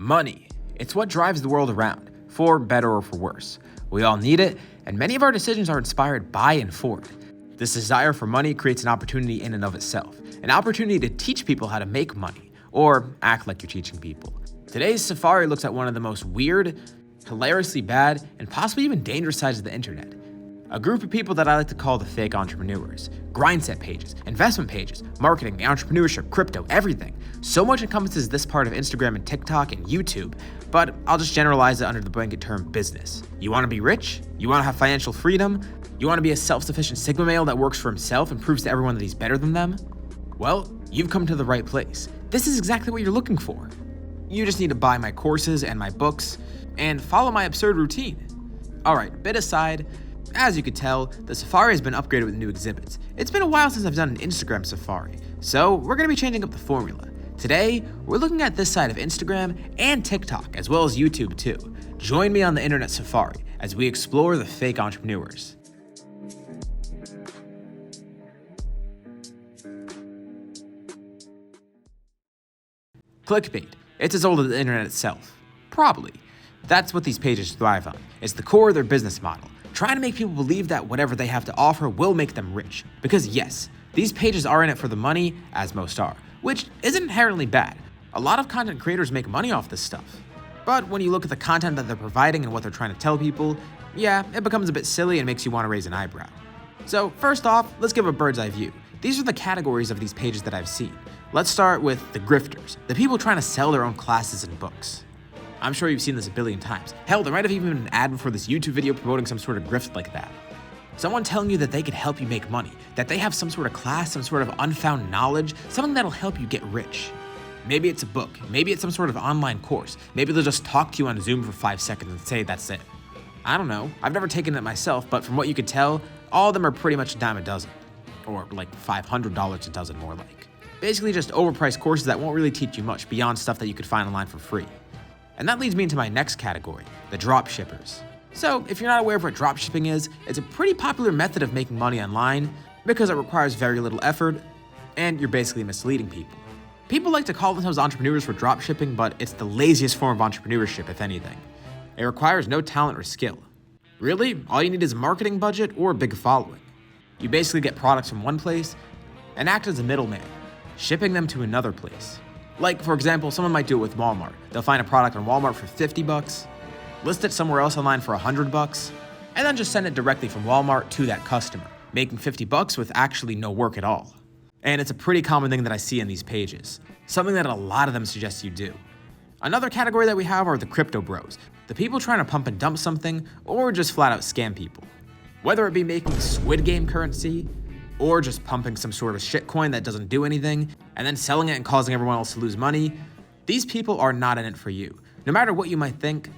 Money. It's what drives the world around, for better or for worse. We all need it, and many of our decisions are inspired by and for it. This desire for money creates an opportunity in and of itself, an opportunity to teach people how to make money, or act like you're teaching people. Today's Safari looks at one of the most weird, hilariously bad, and possibly even dangerous sides of the internet. A group of people that I like to call the fake entrepreneurs. Grindset pages, investment pages, marketing, entrepreneurship, crypto, everything. So much encompasses this part of Instagram and TikTok and YouTube, but I'll just generalize it under the blanket term business. You want to be rich? You want to have financial freedom? You want to be a self-sufficient Sigma male that works for himself and proves to everyone that he's better than them? Well, you've come to the right place. This is exactly what you're looking for. You just need to buy my courses and my books and follow my absurd routine. Alright, bit aside, as you could tell, the Safari has been upgraded with new exhibits. It's been a while since I've done an Instagram Safari, so we're going to be changing up the formula. Today, we're looking at this side of Instagram and TikTok, as well as YouTube too. Join me on the Internet Safari as we explore the fake entrepreneurs. Clickbait. It's as old as the internet itself. Probably. That's what these pages thrive on. It's the core of their business model, trying to make people believe that whatever they have to offer will make them rich. Because yes, these pages are in it for the money, as most are, which isn't inherently bad. A lot of content creators make money off this stuff. But when you look at the content that they're providing and what they're trying to tell people, yeah, it becomes a bit silly and makes you want to raise an eyebrow. So first off, let's give a bird's eye view. These are the categories of these pages that I've seen. Let's start with the grifters, the people trying to sell their own classes and books. I'm sure you've seen this a billion times. Hell, there might have even been an ad before this YouTube video promoting some sort of grift like that. Someone telling you that they can help you make money, that they have some sort of class, some sort of unfound knowledge, something that'll help you get rich. Maybe it's a book, maybe it's some sort of online course, maybe they'll just talk to you on Zoom for 5 seconds and say that's it. I don't know, I've never taken it myself, but from what you could tell, all of them are pretty much a dime a dozen. Or like $500 a dozen more like. Basically just overpriced courses that won't really teach you much beyond stuff that you could find online for free. And that leads me into my next category, the drop shippers. So if you're not aware of what drop shipping is, it's a pretty popular method of making money online because it requires very little effort and you're basically misleading people. People like to call themselves entrepreneurs for drop shipping, but it's the laziest form of entrepreneurship, if anything. It requires no talent or skill. Really, all you need is a marketing budget or a big following. You basically get products from one place and act as a middleman, shipping them to another place. Like, for example, someone might do it with Walmart. They'll find a product on Walmart for $50, list it somewhere else online for $100, and then just send it directly from Walmart to that customer, making $50 with actually no work at all. And it's a pretty common thing that I see in these pages, something that a lot of them suggest you do. Another category that we have are the crypto bros, the people trying to pump and dump something or just flat out scam people. Whether it be making Squid Game currency, or just pumping some sort of shitcoin that doesn't do anything, and then selling it and causing everyone else to lose money, these people are not in it for you. No matter what you might think,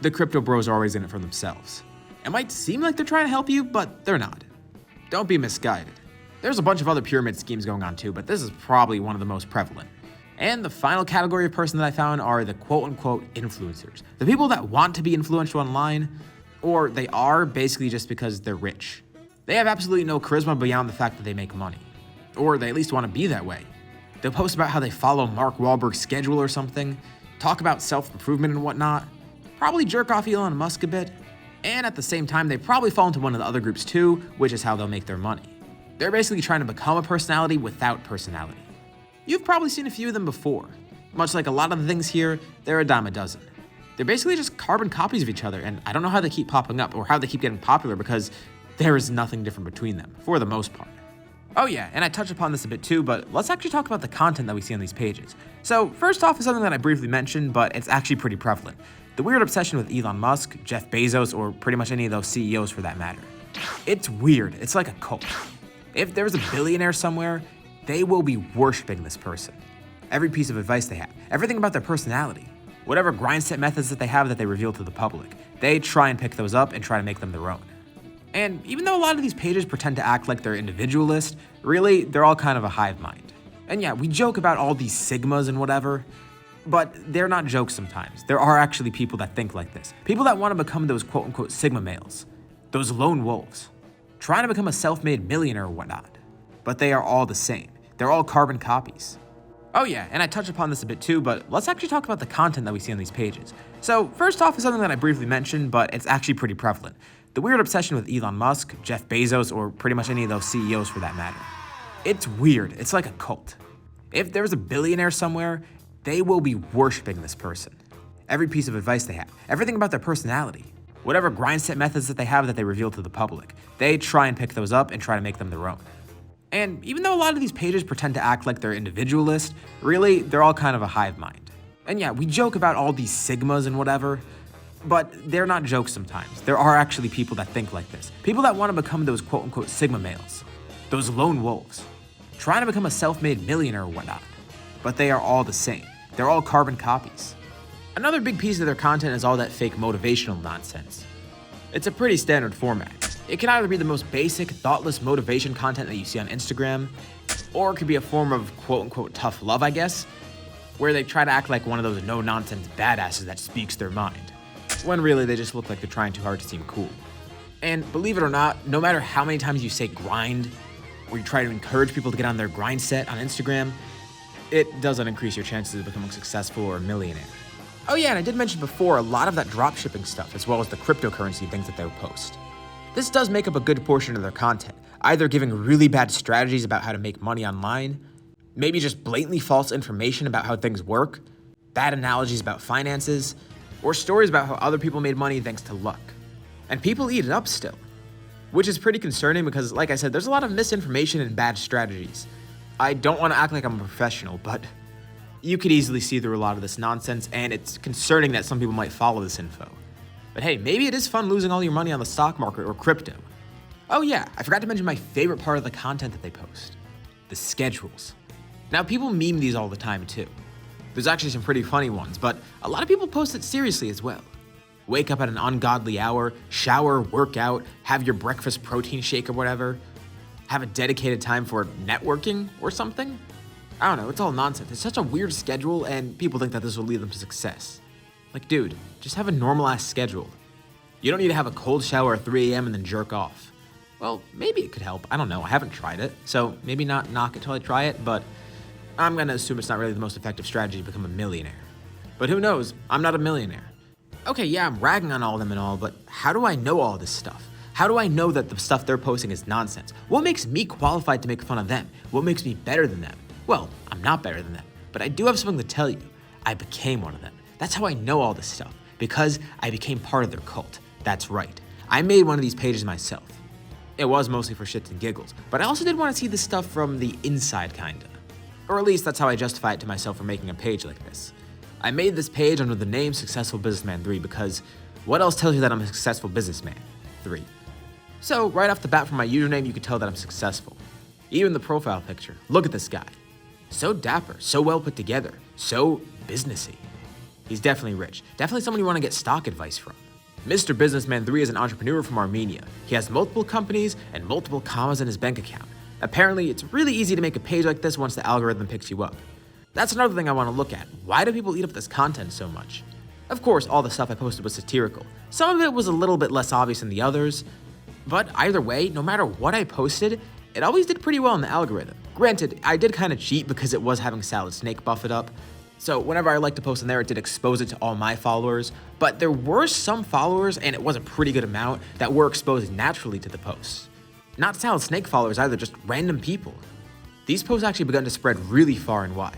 the crypto bros are always in it for themselves. It might seem like they're trying to help you, but they're not. Don't be misguided. There's a bunch of other pyramid schemes going on too, but this is probably one of the most prevalent. And the final category of person that I found are the quote-unquote influencers. The people that want to be influential online, or they are basically just because they're rich. They have absolutely no charisma beyond the fact that they make money. Or they at least want to be that way. They'll post about how they follow Mark Wahlberg's schedule or something, talk about self-improvement and whatnot, probably jerk off Elon Musk a bit, and at the same time they probably fall into one of the other groups too, which is how they'll make their money. They're basically trying to become a personality without personality. You've probably seen a few of them before. Much like a lot of the things here, they're a dime a dozen. They're basically just carbon copies of each other, and I don't know how they keep popping up or how they keep getting popular because there is nothing different between them, for the most part. Oh yeah, and I touched upon this a bit too, but let's actually talk about the content that we see on these pages. So first off is something that I briefly mentioned, but it's actually pretty prevalent. The weird obsession with Elon Musk, Jeff Bezos, or pretty much any of those CEOs for that matter. It's weird, it's like a cult. If there's a billionaire somewhere, they will be worshiping this person. Every piece of advice they have, everything about their personality, whatever Grindset methods that they have that they reveal to the public, they try and pick those up and try to make them their own. And even though a lot of these pages pretend to act like they're individualist, really, they're all kind of a hive mind. And yeah, we joke about all these sigmas and whatever, but they're not jokes sometimes. There are actually people that think like this. People that want to become those quote-unquote sigma males, those lone wolves, trying to become a self-made millionaire or whatnot. But they are all the same. They're all carbon copies. Oh yeah, and I touched upon this a bit too, but let's actually talk about the content that we see on these pages. So first off is something that I briefly mentioned, but it's actually pretty prevalent. The weird obsession with Elon Musk, Jeff Bezos, or pretty much any of those CEOs for that matter. It's weird, it's like a cult. If there's a billionaire somewhere, they will be worshiping this person. Every piece of advice they have, everything about their personality, whatever Grindset methods that they have that they reveal to the public, they try and pick those up and try to make them their own. And even though a lot of these pages pretend to act like they're individualist, really, they're all kind of a hive mind. And yeah, we joke about all these sigmas and whatever, but they're not jokes sometimes. There are actually people that think like this. People that want to become those quote-unquote sigma males, those lone wolves, trying to become a self-made millionaire or whatnot. But they are all the same. They're all carbon copies. Another big piece of their content is all that fake motivational nonsense. It's a pretty standard format. It can either be the most basic, thoughtless motivation content that you see on Instagram, or it could be a form of quote-unquote tough love, I guess, where they try to act like one of those no-nonsense badasses that speaks their mind, when really they just look like they're trying too hard to seem cool. And believe it or not, no matter how many times you say grind, or you try to encourage people to get on their Grindset on Instagram, it doesn't increase your chances of becoming successful or a millionaire. Oh yeah, and I did mention before a lot of that dropshipping stuff, as well as the cryptocurrency things that they'll post. This does make up a good portion of their content, either giving really bad strategies about how to make money online, maybe just blatantly false information about how things work, bad analogies about finances, or stories about how other people made money thanks to luck. And people eat it up still, which is pretty concerning because, like I said, there's a lot of misinformation and bad strategies. I don't want to act like I'm a professional, but you could easily see through a lot of this nonsense, and it's concerning that some people might follow this info. But hey, maybe it is fun losing all your money on the stock market or crypto. Oh yeah, I forgot to mention my favorite part of the content that they post. The schedules. Now people meme these all the time too. There's actually some pretty funny ones, but a lot of people post it seriously as well. Wake up at an ungodly hour, shower, work out, have your breakfast protein shake or whatever. Have a dedicated time for networking or something. I don't know, it's all nonsense. It's such a weird schedule and people think that this will lead them to success. Like, dude, just have a normal-ass schedule. You don't need to have a cold shower at 3 a.m. and then jerk off. Well, maybe it could help. I don't know. I haven't tried it, so maybe not knock it till I try it, but I'm gonna assume it's not really the most effective strategy to become a millionaire. But who knows? I'm not a millionaire. Okay, yeah, I'm ragging on all of them and all, but how do I know all this stuff? How do I know that the stuff they're posting is nonsense? What makes me qualified to make fun of them? What makes me better than them? Well, I'm not better than them, but I do have something to tell you. I became one of them. That's how I know all this stuff, because I became part of their cult. That's right. I made one of these pages myself. It was mostly for shits and giggles, but I also did want to see this stuff from the inside, kinda. Or at least that's how I justify it to myself for making a page like this. I made this page under the name Successful Businessman 3 because what else tells you that I'm a successful businessman? 3. So right off the bat from my username, you could tell that I'm successful. Even the profile picture. Look at this guy. So dapper, so well put together, so businessy. He's definitely rich. Definitely someone you want to get stock advice from. Mr. Businessman 3 is an entrepreneur from Armenia. He has multiple companies and multiple commas in his bank account. Apparently, it's really easy to make a page like this once the algorithm picks you up. That's another thing I want to look at. Why do people eat up this content so much? Of course, all the stuff I posted was satirical. Some of it was a little bit less obvious than the others. But either way, no matter what I posted, it always did pretty well in the algorithm. Granted, I did kind of cheat because it was having Salad Snake buff it up. So whenever I like to post in there, it did expose it to all my followers, but there were some followers, and it was a pretty good amount, that were exposed naturally to the posts. Not Salad Snake followers either, just random people. These posts actually begun to spread really far and wide.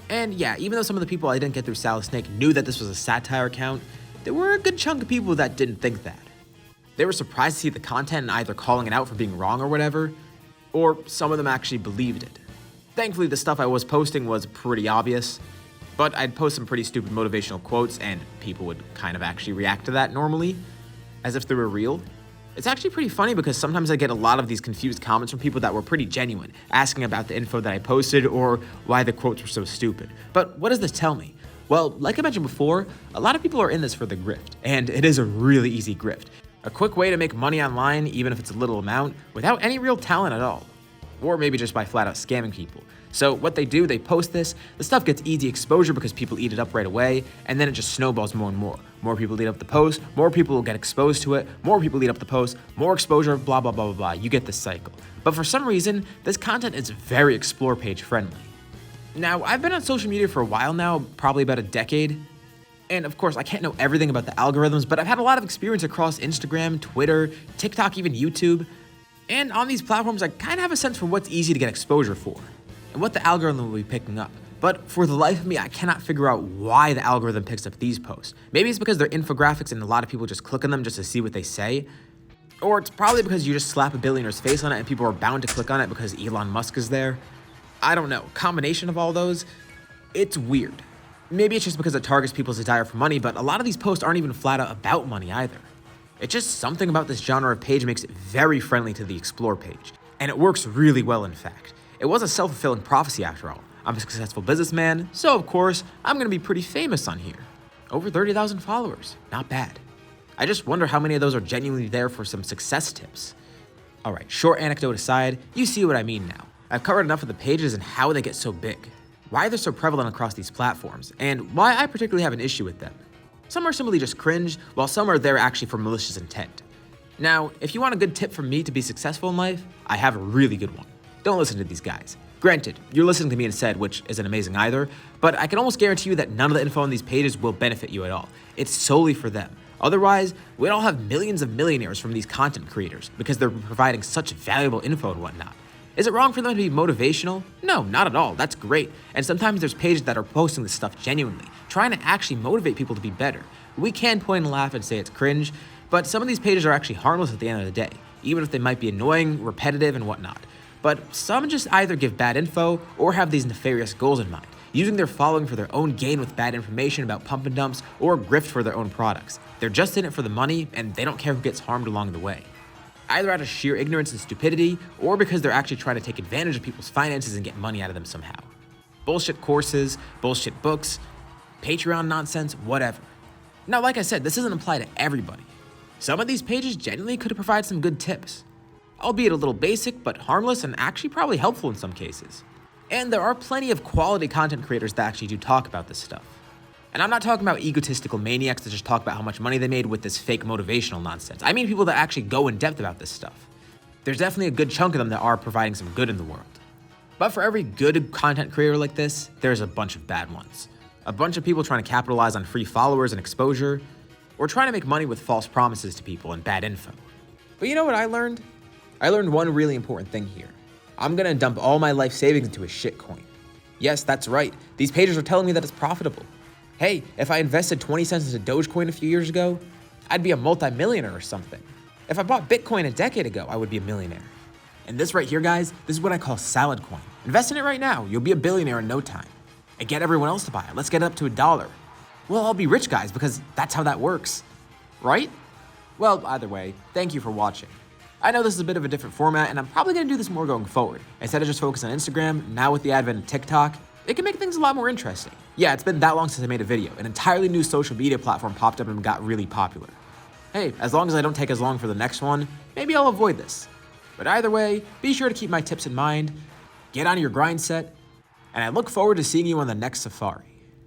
And yeah, even though some of the people I didn't get through Salad Snake knew that this was a satire account, there were a good chunk of people that didn't think that. They were surprised to see the content and either calling it out for being wrong or whatever, or some of them actually believed it. Thankfully, the stuff I was posting was pretty obvious, but I'd post some pretty stupid motivational quotes and people would kind of actually react to that normally, as if they were real. It's actually pretty funny because sometimes I get a lot of these confused comments from people that were pretty genuine, asking about the info that I posted or why the quotes were so stupid. But what does this tell me? Well, like I mentioned before, a lot of people are in this for the grift, and it is a really easy grift. A quick way to make money online, even if it's a little amount, without any real talent at all. Or maybe just by flat out scamming people. So what they do, they post this, the stuff gets easy exposure because people eat it up right away, and then it just snowballs more and more. More people eat up the post, more people will get exposed to it, more people eat up the post, more exposure, blah, blah, blah, blah, blah. You get this cycle. But for some reason, this content is very Explore page friendly. Now, I've been on social media for a while now, probably about a decade. And of course, I can't know everything about the algorithms, but I've had a lot of experience across Instagram, Twitter, TikTok, even YouTube. And on these platforms, I kind of have a sense for what's easy to get exposure for and what the algorithm will be picking up. But for the life of me, I cannot figure out why the algorithm picks up these posts. Maybe it's because they're infographics and a lot of people just click on them just to see what they say. Or it's probably because you just slap a billionaire's face on it and people are bound to click on it because Elon Musk is there. I don't know. Combination of all those, it's weird. Maybe it's just because it targets people's desire for money, but a lot of these posts aren't even flat out about money either. It's just something about this genre of page makes it very friendly to the Explore page. And it works really well, in fact. It was a self-fulfilling prophecy after all. I'm a successful businessman, so of course, I'm gonna be pretty famous on here. Over 30,000 followers, not bad. I just wonder how many of those are genuinely there for some success tips. Alright, short anecdote aside, you see what I mean now. I've covered enough of the pages and how they get so big, why they're so prevalent across these platforms, and why I particularly have an issue with them. Some are simply just cringe, while some are there actually for malicious intent. Now, if you want a good tip from me to be successful in life, I have a really good one. Don't listen to these guys. Granted, you're listening to me instead, which isn't amazing either, but I can almost guarantee you that none of the info on these pages will benefit you at all. It's solely for them. Otherwise, we'd all have millions of millionaires from these content creators because they're providing such valuable info and whatnot. Is it wrong for them to be motivational? No, not at all. That's great. And sometimes there's pages that are posting this stuff genuinely, trying to actually motivate people to be better. We can point and laugh and say it's cringe, but some of these pages are actually harmless at the end of the day, even if they might be annoying, repetitive, and whatnot. But some just either give bad info or have these nefarious goals in mind, using their following for their own gain with bad information about pump and dumps or grift for their own products. They're just in it for the money, and they don't care who gets harmed along the way. Either out of sheer ignorance and stupidity, or because they're actually trying to take advantage of people's finances and get money out of them somehow. Bullshit courses, bullshit books, Patreon nonsense, whatever. Now, like I said, this doesn't apply to everybody. Some of these pages genuinely could provide some good tips, albeit a little basic, but harmless and actually probably helpful in some cases. And there are plenty of quality content creators that actually do talk about this stuff. And I'm not talking about egotistical maniacs that just talk about how much money they made with this fake motivational nonsense. I mean people that actually go in depth about this stuff. There's definitely a good chunk of them that are providing some good in the world. But for every good content creator like this, there's a bunch of bad ones. A bunch of people trying to capitalize on free followers and exposure, or trying to make money with false promises to people and bad info. But you know what I learned? I learned one really important thing here. I'm gonna dump all my life savings into a shitcoin. Yes, that's right. These pages are telling me that it's profitable. Hey, if I invested 20 cents into Dogecoin a few years ago, I'd be a multi-millionaire or something. If I bought Bitcoin a decade ago, I would be a millionaire. And this right here, guys, this is what I call salad coin. Invest in it right now. You'll be a billionaire in no time. And get everyone else to buy it. Let's get it up to $1. Well, I'll be rich, guys, because that's how that works. Right? Well, either way, thank you for watching. I know this is a bit of a different format, and I'm probably gonna do this more going forward. Instead of just focus on Instagram, now with the advent of TikTok, it can make things a lot more interesting. Yeah, it's been that long since I made a video. An entirely new social media platform popped up and got really popular. Hey, as long as I don't take as long for the next one, maybe I'll avoid this. But either way, be sure to keep my tips in mind, get on your grind set, and I look forward to seeing you on the next safari.